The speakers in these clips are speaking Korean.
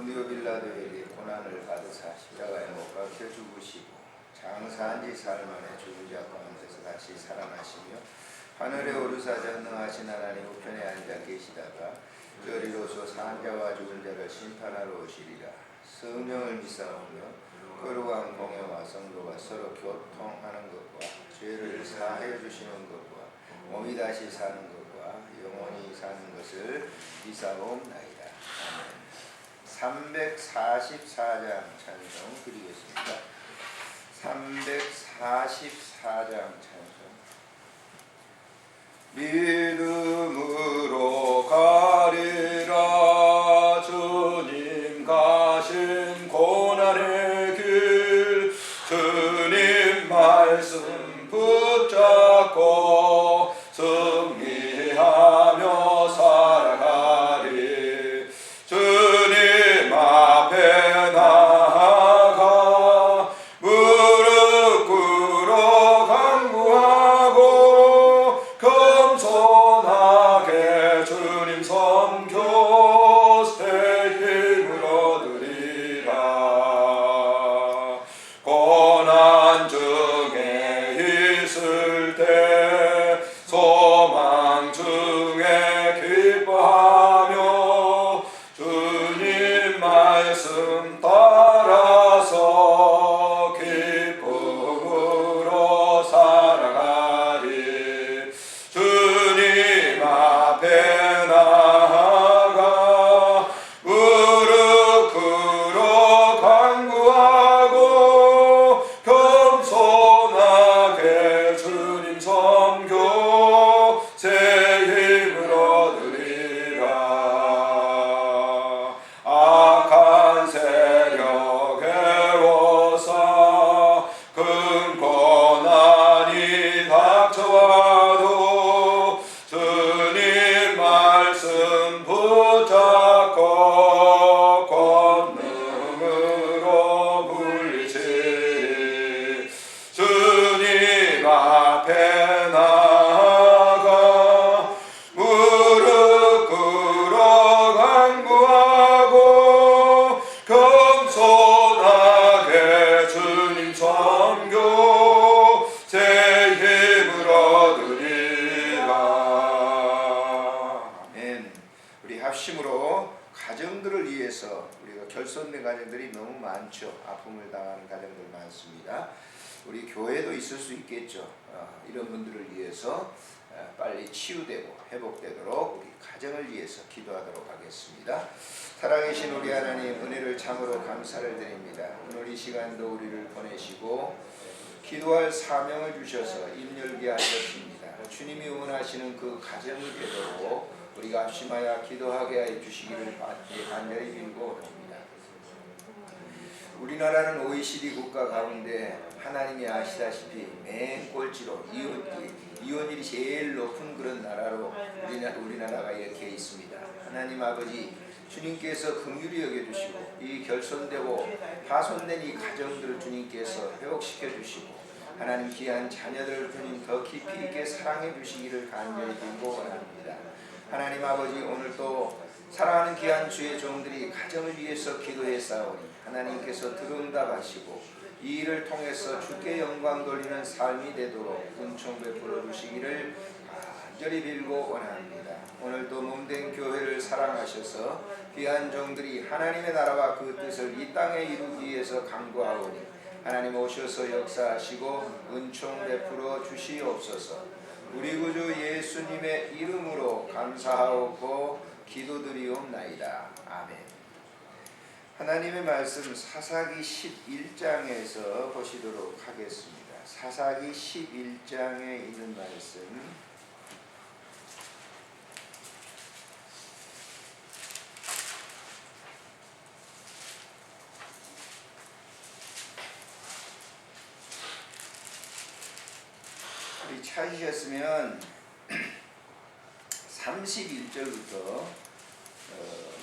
본디오 빌라도에게 고난을 받으사 십자가에 못 박혀 죽으시고 장사한 지 사흘 만에 죽은 자 가운데서 다시 살아나시며 하늘에 오르사 전능하신 하나님 우편에 앉아 계시다가 저리로서 산 자와 죽은 자를 심판하러 오시리라. 성령을 믿사오며 거룩한 공회와 성도가 서로 교통하는 것과 죄를 사하여 주시는 것과 몸이 다시 사는 것과 영원히 사는 것을 믿사옵나이다. 아멘. 344장 찬송 드리겠습니다. 344장 찬송. 믿음으로 가리라. 주님 가신 고난의 길, 주님 말씀 붙잡고 승리하며 살아가리. 주님 앞에 나아가 무릎 꿇어 간구하고 겸손하게 주님 섬겨 새 힘을 얻으리라. 고난 중에 있을 때 소망 중에 기뻐하며 주님 말씀 따라서 기쁨으로 살아가리. 주님 앞에 나아가 무릎 꿇어 간구하고 겸손하게 주님 섬겨 새 힘을 얻으리라. 악한 세력에 워사 큰 고난이 닥쳐와도 주님 말씀 붙잡고 권능으로 물리치리. 주님 앞에 나아가 무릎 꿇어 간구하고 겸손하게 주님 섬겨 새 힘을 얻으리라. 아멘. 우리 합심으로 가정들을 위해서, 우리가 결손된 가정들이 너무 많죠. 아픔을 당하는 가정들 많습니다. 우리 교회도 있을 수 있겠죠. 이런 분들을 위해서 빨리 치유되고 회복되도록 우리 가정을 위해서 기도하도록 하겠습니다. 살아계신 우리 하나님, 은혜를 참으로 감사를 드립니다. 오늘 이 시간도 우리를 보내시고 기도할 사명을 주셔서 임열게 하셨습니다. 주님이 원하시는 그 가정을 되도록 우리가 합심하여 기도하게 하여 주시기를 간절히 빌고 합니다. 우리나라는 OECD 국가 가운데 하나님이 아시다시피 맨 꼴찌로 이혼율이 제일 높은 그런 나라로 우리나라가 이렇게 있습니다. 하나님 아버지, 주님께서 긍휼히 여겨주시고 이 결손되고 파손된 이 가정들을 주님께서 회복시켜 주시고 하나님 귀한 자녀들을 주님 더 깊이 있게 사랑해 주시기를 간절히 빌고 원합니다. 하나님 아버지, 오늘 또 사랑하는 귀한 주의 종들이 가정을 위해서 기도했사오니 하나님께서 들응답하시고 이 일을 통해서 주께 영광 돌리는 삶이 되도록 은총 베풀어 주시기를 간절히 빌고 원합니다. 오늘도 몸된 교회를 사랑하셔서 귀한 종들이 하나님의 나라와 그 뜻을 이 땅에 이루기 위해서 간구하오니 하나님 오셔서 역사하시고 은총 베풀어 주시옵소서. 우리 구주 예수님의 이름으로 감사하고 기도드리옵나이다. 아멘. 하나님의 말씀 사사기 11장에서 보시도록 하겠습니다. 사사기 11장에 있는 말씀 우리 찾으셨으면 31절부터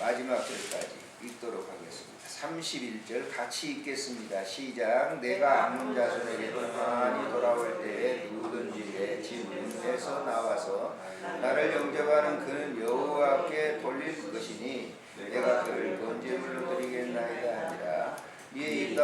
마지막 절까지 읽도록 하겠습니다. 31절 같이 읽겠습니다. 시작. 내가 암몬 자손에게 평안히 돌아올 때에 누구든지 내 집에서 나와서 나를 영접하는 그는 여호와께 돌릴 것이니 내가 그를 번제물로 드리게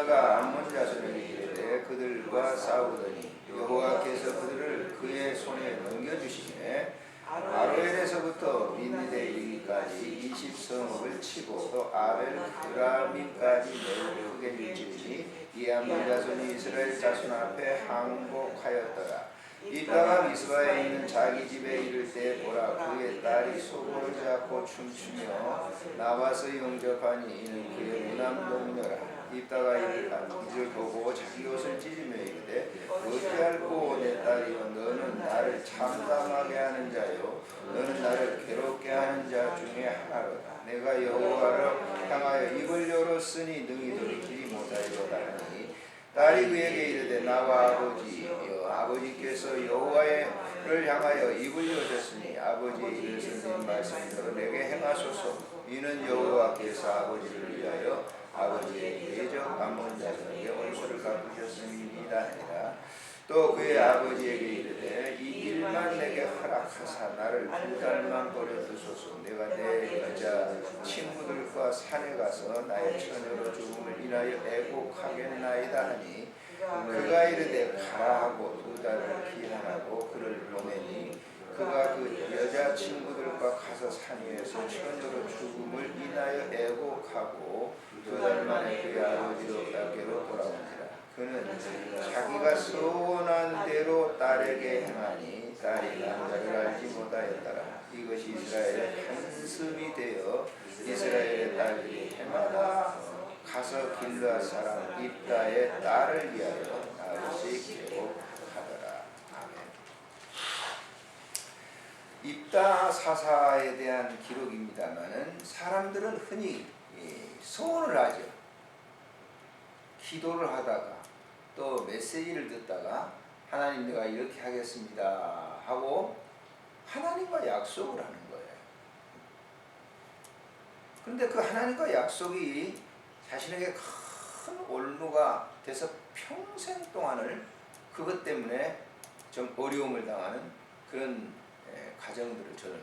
입다가 암몬 자손에게 이르되 그들과 싸우더니 여호와께서 그들을 그의 손에 넘겨주시매 아로엘에서부터 미느대 이르기까지 20성읍을 치고 또 아벨 그라밈까지 매우 크게 밀치니 이 암몬 자손이 이스라엘 자손 앞에 항복하였더라. 입다가 미스바에 있는 자기 집에 이를 때 보라 그의 딸이 소고를 잡고 춤추며 나와서 영접하니 이는 그의 무남동녀라. 입다가 이를 보고 자기 옷을 찢으며 이르되 어찌할꼬 내 딸이여 너는 나를 참담하게 하는 자요 너는 나를 괴롭게 하는 자 중에 하나로다. 내가 여호와를 향하여 입을 열었으니 능히 돌이키지 못하리로다 하니 딸이 그에게 이르되 나와 아버지여 아버지께서 여호와를 향하여 입을 여셨으니 아버지의 입을 선진 말씀대로 내게 행하소서. 이는 여호와께서 아버지를 위하여 아버지의 대적 암몬 자손에게 원수를 갚으셨음이니이다 하니라. 또 그의 아버지에게 이르되 이 일만 내게 허락하사 나를 2달만 버려두소서. 내가 내 여자 친구들과 산에 가서 나의 처녀로 죽음을 인하여 애곡하겠나이다 하니 그가 이르되 가라 하고 2달을 기한하고 그를 보내니 그가 그 여자 친구들과 가서 산 위에서 처녀로 죽음을 인하여 애곡하고 2달 만에 그의 아버지로에게로 돌아온지라. 그는 자기가 소원한 대로 딸에게 행하니 딸이 남자를 알지 못하였더라. 이것이 이스라엘의 한숨이 되어 이스라엘의 딸들이 해마다 가서 길르앗 사람 입다의 딸을 위하여 나흘씩 계곡하더라. 아멘. 입다 사사에 대한 기록입니다만은 사람들은 흔히 소원을 하죠. 기도를 하다가 또 메시지를 듣다가 하나님 내가 이렇게 하겠습니다 하고 하나님과 약속을 하는 거예요. 그런데 그 하나님과 약속이 자신에게 큰 올무가 돼서 평생 동안을 그것 때문에 좀 어려움을 당하는 그런 가정들을 저는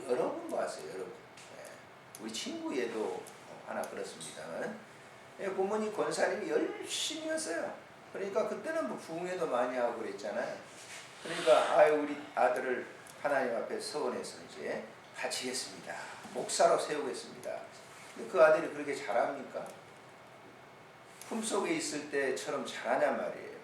여러 번 봤어요. 여러 번. 우리 친구에도 하나 그렇습니다만 부모님 권사님이 열심히 했어요. 그러니까 그때는 부흥회도 많이 하고 그랬잖아요. 그러니까 우리 아들을 하나님 앞에 서원해서 이제 같이 했습니다. 목사로 세우겠습니다. 근데 그 아들이 그렇게 잘합니까? 품속에 있을 때처럼 잘하냐 말이에요.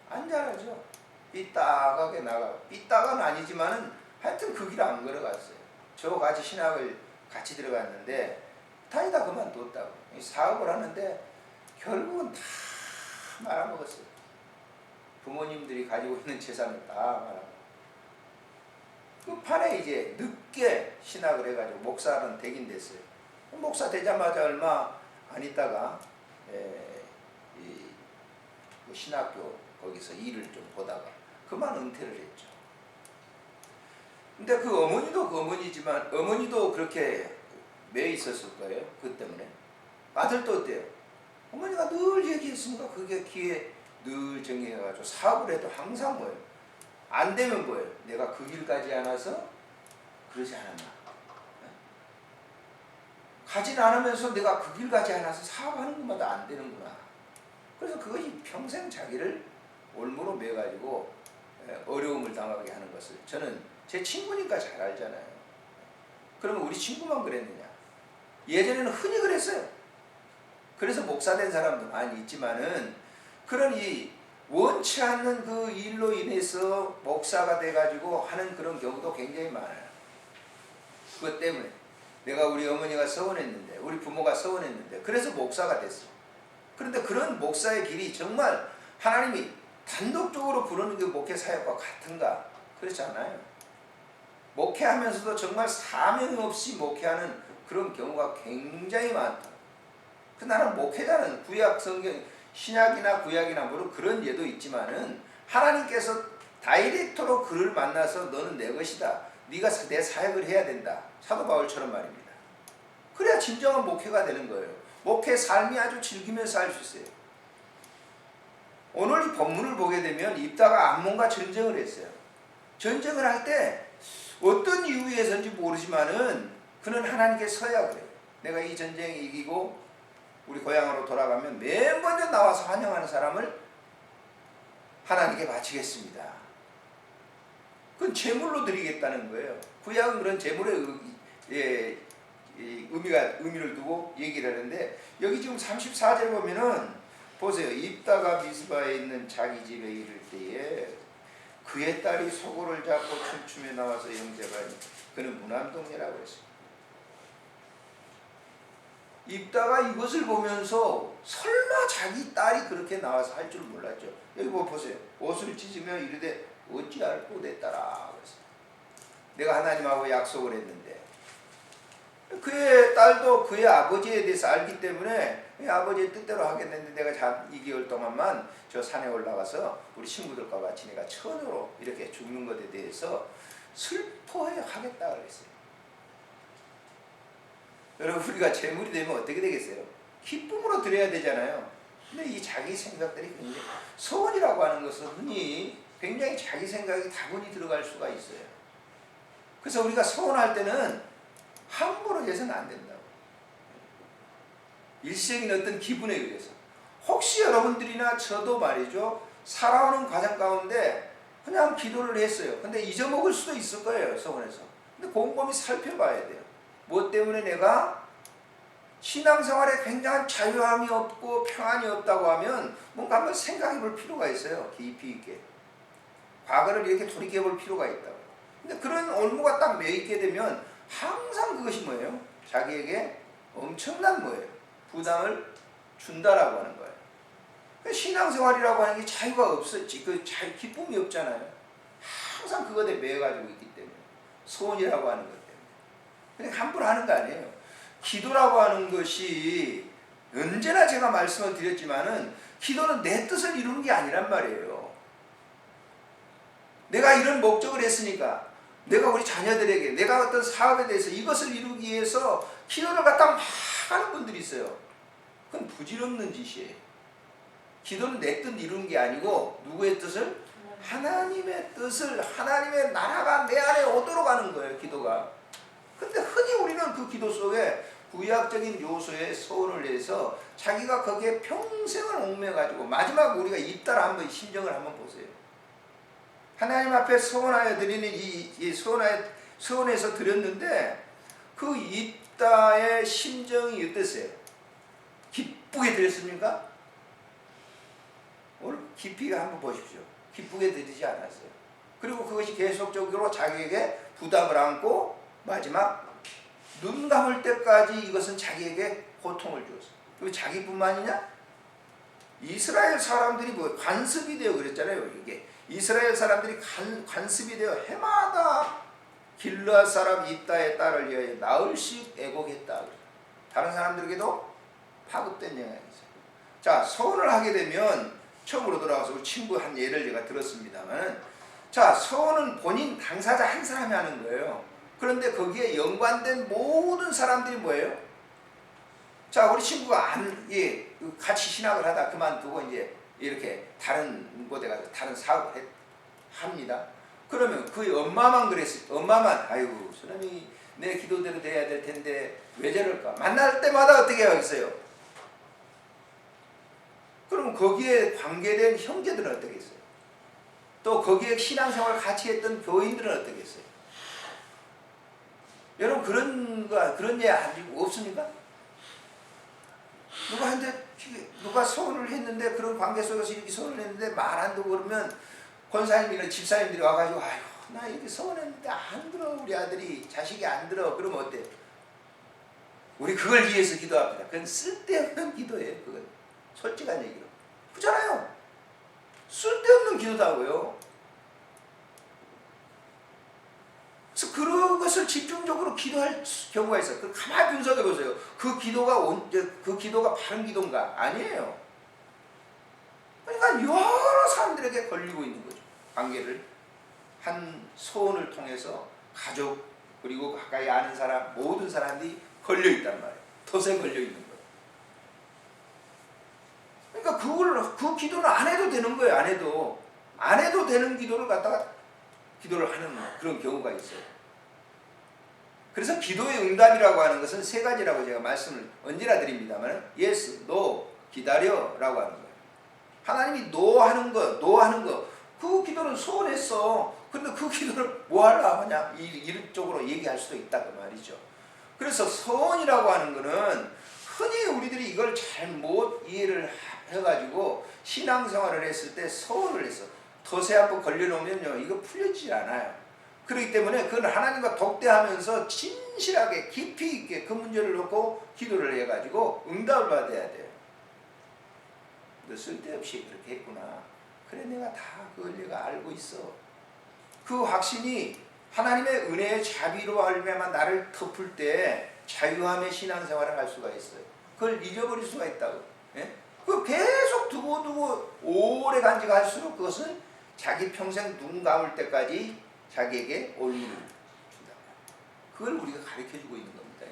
안 잘하죠. 삐딱하게 나가. 삐딱은 아니지만은 하여튼 그 길 안 걸어갔어요. 저 같이 신학을 같이 들어갔는데 다니다 그만뒀다고. 사업을 하는데 결국은 다 말아먹었어요. 부모님들이 가지고 있는 재산을 다 말아먹었어요. 그 판에 이제 늦게 신학을 해가지고 목사는 되긴 됐어요. 목사 되자마자 얼마 안 있다가 신학교 거기서 일을 좀 보다가 그만 은퇴를 했죠. 근데 그 어머니도 그 어머니지만 어머니도 그렇게 매 있었을 거예요. 그 때문에. 아들도 어때요? 어머니가 늘 얘기했으니까 그게 귀에 늘 정리해가지고 사업을 해도 항상 뭐예요? 안 되면 뭐예요? 내가 그 길까지 안 와서 그러지 않았나. 가진 않으면서 내가 그 길까지 안 와서 사업하는 것마다 안 되는구나. 그래서 그것이 평생 자기를 올무로 매가지고 어려움을 당하게 하는 것을 저는 제 친구니까 잘 알잖아요. 그러면 우리 친구만 그랬느냐? 예전에는 흔히 그랬어요. 그래서 목사 된 사람도 많이 있지만은 그런 이 원치 않는 그 일로 인해서 목사가 돼가지고 하는 그런 경우도 굉장히 많아요. 그것 때문에 내가 우리 어머니가 서원했는데 우리 부모가 서원했는데 그래서 목사가 됐어. 그런데 그런 목사의 길이 정말 하나님이 단독적으로 부르는 그 목회 사역과 같은가? 그렇지 않아요. 목회하면서도 정말 사명 없이 목회하는 그런 경우가 굉장히 많다. 그 나는 목회자는 구약 성경 신약이나 구약이나 물론 그런 예도 있지만은 하나님께서 다이렉트로 그를 만나서 너는 내 것이다. 네가 내 사역을 해야 된다. 사도 바울처럼 말입니다. 그래야 진정한 목회가 되는 거예요. 목회 삶이 아주 즐기면서 할 수 있어요. 오늘 이 본문을 보게 되면 입다가 암몬과 전쟁을 했어요. 전쟁을 할 때 어떤 이유에서인지 모르지만은 그는 하나님께 서야 그래요. 내가 이 전쟁에 이기고 우리 고향으로 돌아가면 맨 먼저 나와서 환영하는 사람을 하나님께 바치겠습니다. 그건 제물로 드리겠다는 거예요. 구약은 그런 제물의 의미를 두고 얘기를 하는데, 여기 지금 34절 보면은 보세요. 입다가 미스바에 있는 자기 집에 이를 때에 그의 딸이 소고를 잡고 춤추며 나와서 영접하니 그는 무난동네라고 했어요. 입다가 이것을 보면서 설마 자기 딸이 그렇게 나와서 할 줄 몰랐죠. 여기 보세요. 옷을 찢으며 이르되 어찌 알고 내 딸아. 내가 하나님하고 약속을 했는데, 그의 딸도 그의 아버지에 대해서 알기 때문에 아버지의 뜻대로 하겠는데, 내가 참 2개월 동안만 저 산에 올라가서 우리 친구들과 같이 내가 천으로 이렇게 죽는 것에 대해서 슬퍼해 하겠다 그랬어요. 여러분, 우리가 재물이 되면 어떻게 되겠어요? 기쁨으로 드려야 되잖아요. 근데 이 자기 생각들이 굉장히, 소원이라고 하는 것은 흔히 굉장히 자기 생각이 다분히 들어갈 수가 있어요. 그래서 우리가 소원할 때는 함부로 해서는 안 된다고. 일시적인 어떤 기분에 의해서. 혹시 여러분들이나 저도 말이죠, 살아오는 과정 가운데 그냥 기도를 했어요. 근데 잊어먹을 수도 있을 거예요, 소원에서. 근데 곰곰이 살펴봐야 돼요. 무엇 때문에 내가 신앙생활에 굉장한 자유함이 없고 평안이 없다고 하면 뭔가 한번 생각해 볼 필요가 있어요. 깊이 있게. 과거를 이렇게 돌이켜 볼 필요가 있다고. 근데 그런 올무가 딱 매있게 되면 항상 그것이 뭐예요? 자기에게 엄청난 뭐예요? 부담을 준다라고 하는 거예요. 신앙생활이라고 하는 게 자유가 없었지. 기쁨이 없잖아요. 항상 그것에 매여가지고 있기 때문에. 소원이라고 하는 것 때문에. 그냥 함부로 하는 거 아니에요. 기도라고 하는 것이 언제나 제가 말씀을 드렸지만은, 기도는 내 뜻을 이루는 게 아니란 말이에요. 내가 이런 목적을 했으니까, 내가 우리 자녀들에게, 내가 어떤 사업에 대해서 이것을 이루기 위해서 기도를 갖다 막 하는 분들이 있어요. 그건 부질없는 짓이에요. 기도는 내 뜻 이루는 게 아니고 누구의 뜻을? 하나님의 뜻을, 하나님의 나라가 내 안에 오도록 하는 거예요, 기도가. 근데 흔히 우리는 그 기도 속에 구약적인 요소에 소원을 내서 자기가 거기에 평생을 얽매가지고, 마지막 우리가 입다를 한번 심정을 한번 보세요. 하나님 앞에 소원하여 드리는 이 소원에서 드렸는데, 그 입다의 심정이 어땠어요? 기쁘게 드렸습니까? 오늘 깊이 한번 보십시오. 기쁘게 드리지 않았어요. 그리고 그것이 계속적으로 자기에게 부담을 안고 마지막 눈 감을 때까지 이것은 자기에게 고통을 주었어요. 그리고 자기뿐만이냐? 이스라엘 사람들이 관습이 되어 그랬잖아요. 이게 이스라엘 사람들이 관습이 되어 해마다 길르앗 사람 입다의 딸을 위하여 나흘씩 애곡했다. 다른 사람들에게도 파급된 영향이 있어요. 자, 서원을 하게 되면, 처음으로 돌아와서 우리 친구 한 예를 제가 들었습니다만, 자, 서원은 본인 당사자 한 사람이 하는 거예요. 그런데 거기에 연관된 모든 사람들이 뭐예요? 자, 우리 친구가 같이 신학을 하다 그만두고 이제 이렇게 다른 곳에 가서 다른 사업을 합니다. 그러면 그 엄마만 그랬어요. 엄마만, 아이고, 저놈이 내 기도대로 돼야 될 텐데 왜 저럴까? 만날 때마다 어떻게 하겠어요? 그럼 거기에 관계된 형제들은 어떻게 했어요? 또 거기에 신앙생활 같이 했던 교인들은 어떻게 했어요? 여러분, 그런 예 없습니까? 누가 소원을 했는데, 그런 관계 속에서 이렇게 소원을 했는데 말 안 듣고 그러면 권사님이나 집사님들이 와가지고, 아유, 나 이렇게 소원했는데 안 들어, 우리 아들이, 자식이 안 들어. 그러면 어때? 우리 그걸 위해서 기도합니다. 그건 쓸데없는 기도예요. 그건 솔직한 얘기로. 그렇잖아요. 쓸데없는 기도다고요. 그래서 그런 것을 집중적으로 기도할 경우가 있어요. 가만히 분석해 보세요. 그 기도가 바른 기도인가? 아니에요. 그러니까 여러 사람들에게 걸리고 있는 거죠. 관계를 한 소원을 통해서 가족, 그리고 가까이 아는 사람, 모든 사람들이 걸려 있단 말이에요. 덫에 걸려 있는 거예요. 그러니까 그 기도는 안 해도 되는 거예요. 안 해도 되는 기도를 갖다가 기도를 하는 그런 경우가 있어요. 그래서 기도의 응답이라고 하는 것은 세 가지라고 제가 말씀을 언제나 드립니다만, yes, no, 기다려라고 하는 거예요. 하나님이 no 하는 거, 그 기도는 소원했어. 근데 그 기도를 뭐 하려고 하냐, 이쪽으로 얘기할 수도 있다 그 말이죠. 그래서 소원이라고 하는 거는 흔히 우리들이 이걸 잘못 이해를 해가지고 신앙생활을 했을 때 소원을 했어. 덫에 한번 걸려놓으면요, 이거 풀려지지 않아요. 그렇기 때문에 그건 하나님과 독대하면서 진실하게 깊이 있게 그 문제를 놓고 기도를 해가지고 응답을 받아야 돼요. 너 쓸데없이 그렇게 했구나. 그래, 내가 다 그걸 내가 알고 있어. 그 확신이 하나님의 은혜의 자비로 알면 나를 덮을 때 자유함의 신앙생활을 할 수가 있어요. 그걸 잊어버릴 수가 있다고. 예? 그 계속 두고 오래 간직할수록 그것은 자기 평생 눈 감을 때까지 자기에게 올무를 준다. 그걸 우리가 가르쳐주고 있는 겁니다.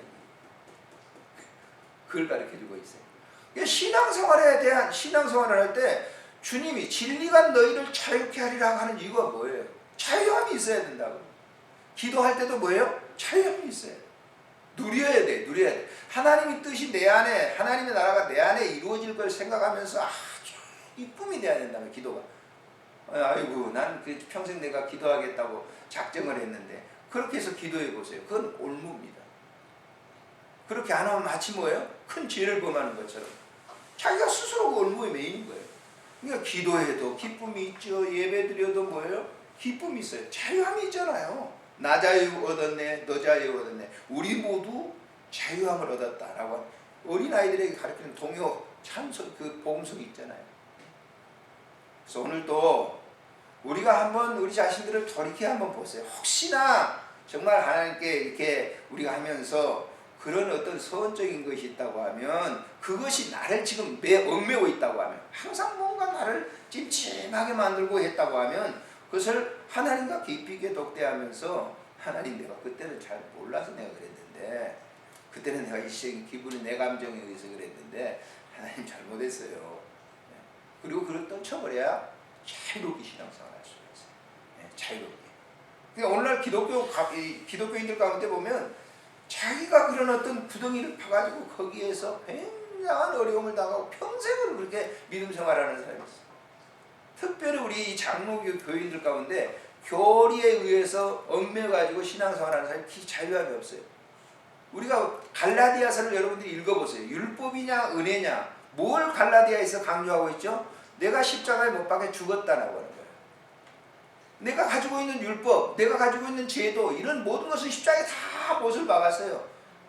그걸 가르쳐주고 있어요. 신앙생활에 대한 신앙생활을 할 때 주님이 진리가 너희를 자유케 하리라 하는 이유가 뭐예요? 자유함이 있어야 된다고. 기도할 때도 뭐예요? 자유함이 있어요. 누려야 돼. 하나님의 뜻이 내 안에, 하나님의 나라가 내 안에 이루어질 걸 생각하면서 아주 기쁨이 돼야 된다면 기도가. 아이고, 난 평생 내가 기도하겠다고 작정을 했는데 그렇게 해서 기도해 보세요. 그건 올무입니다. 그렇게 안 하면 마치 뭐예요? 큰 죄를 범하는 것처럼 자기가 스스로 그 올무의 메인인 거예요. 그러니까 기도해도 기쁨이 있죠. 예배드려도 뭐예요? 기쁨이 있어요. 자유함이 있잖아요. 나 자유 얻었네, 너 자유 얻었네. 우리 모두 자유함을 얻었다라고 어린아이들에게 가르치는 동요 참석 그 복음성이 있잖아요. 그래서 오늘도 우리가 한번 우리 자신들을 돌이켜 한번 보세요. 혹시나 정말 하나님께 이렇게 우리가 하면서 그런 어떤 서원적인 것이 있다고 하면, 그것이 나를 지금 얽매고 있다고 하면, 항상 뭔가 나를 찜찜하게 만들고 했다고 하면, 그것을 하나님과 깊이 있게 독대하면서, 하나님, 내가 그때는 잘 몰라서 내가 그랬는데, 그때는 내가 일시적인 기분이 내 감정에 의해서 그랬는데 하나님 잘못했어요. 그리고 그걸 떠쳐버려야 자유롭게 신앙생활 할 수가 있어요. 자유롭게. 그러니까 오늘날 기독교인들 가운데 보면 자기가 그런 어떤 구덩이를 파가지고 거기에서 굉장한 어려움을 당하고 평생을 그렇게 믿음 생활하는 사람이 있어요. 특별히 우리 장로교 교인들 가운데 교리에 의해서 얽매가지고 신앙생활하는 사람이 자유함이 없어요. 우리가 갈라디아서를 여러분들이 읽어보세요. 율법이냐 은혜냐, 뭘 갈라디아에서 강조하고 있죠? 내가 십자가에 못 박혀 죽었다라고 하는 거예요. 내가 가지고 있는 율법, 내가 가지고 있는 제도, 이런 모든 것을 십자가에 다 못을 박았어요.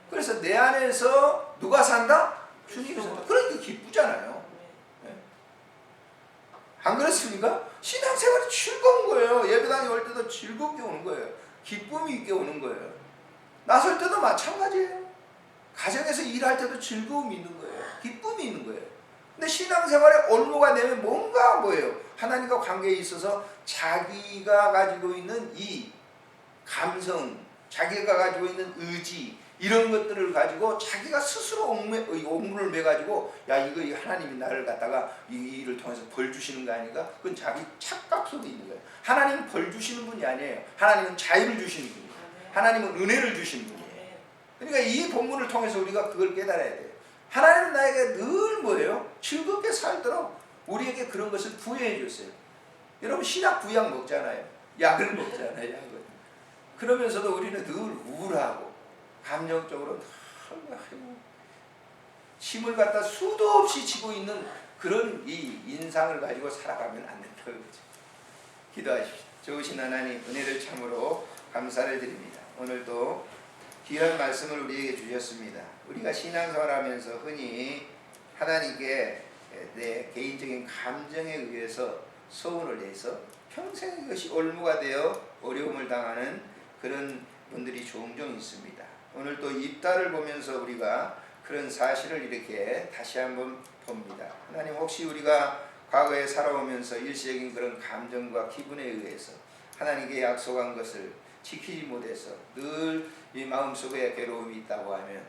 그래서 내 안에서 누가 산다? 주님이 산다. 그러니까 기쁘잖아요. 안 그렇습니까? 신앙생활이 즐거운 거예요. 예배당에 올 때도 즐겁게 오는 거예요. 기쁨이 있게 오는 거예요. 나설 때도 마찬가지예요. 가정에서 일할 때도 즐거움이 있는 거예요. 기쁨이 있는 거예요. 근데 신앙생활에 올무가 되면 뭔가 뭐예요? 하나님과 관계에 있어서 자기가 가지고 있는 이 감성, 자기가 가지고 있는 의지, 이런 것들을 가지고 자기가 스스로 옥문을 매가지고, 야, 이거 하나님이 나를 갖다가 이 일을 통해서 벌 주시는 거 아닌가? 그건 자기 착각 속에 있는 거예요. 하나님은 벌 주시는 분이 아니에요. 하나님은 자유를 주시는 분이에요. 하나님은 은혜를 주시는 분이에요. 그러니까 이 본문을 통해서 우리가 그걸 깨달아야 돼요. 하나님은 나에게 늘 뭐예요? 즐겁게 살도록 우리에게 그런 것을 부여해 줬어요. 여러분, 신약 구약 먹잖아요. 약을 먹잖아요. 약을. 그러면서도 우리는 늘 우울하고 감정적으로 힘을 갖다 수도 없이 지고 있는 그런 이 인상을 가지고 살아가면 안 된다는 거죠. 기도하십시오. 좋으신 하나님, 은혜를 참으로 감사를 드립니다. 오늘도 귀한 말씀을 우리에게 주셨습니다. 우리가 신앙생활하면서 흔히 하나님께 내 개인적인 감정에 의해서 소원을 내서 평생 이것이 올무가 되어 어려움을 당하는 그런 분들이 종종 있습니다. 오늘 또 입다를 보면서 우리가 그런 사실을 이렇게 다시 한번 봅니다. 하나님, 혹시 우리가 과거에 살아오면서 일시적인 그런 감정과 기분에 의해서 하나님께 약속한 것을 지키지 못해서 늘 이 마음속에 괴로움이 있다고 하면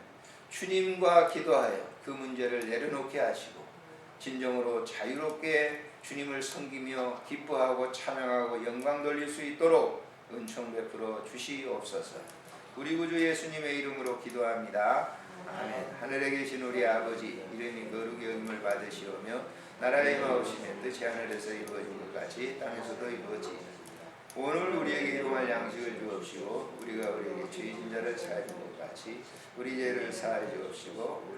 주님과 기도하여 그 문제를 내려놓게 하시고 진정으로 자유롭게 주님을 섬기며 기뻐하고 찬양하고 영광 돌릴 수 있도록 은총 베풀어 주시옵소서. 우리 구주 예수님의 이름으로 기도합니다. 아멘. 하늘에 계신 우리 아버지, 이름이 거룩히 여김을 받으시오며 나라의 임하옵시며 뜻이 하늘에서 이루어진 것 같이 땅에서도 이루어지이다. 오늘 우리에게 일용할 양식을 주옵시고 우리가 우리에게 죄진 자를 사하는 것 같이 우리 죄를 사하여 주옵시고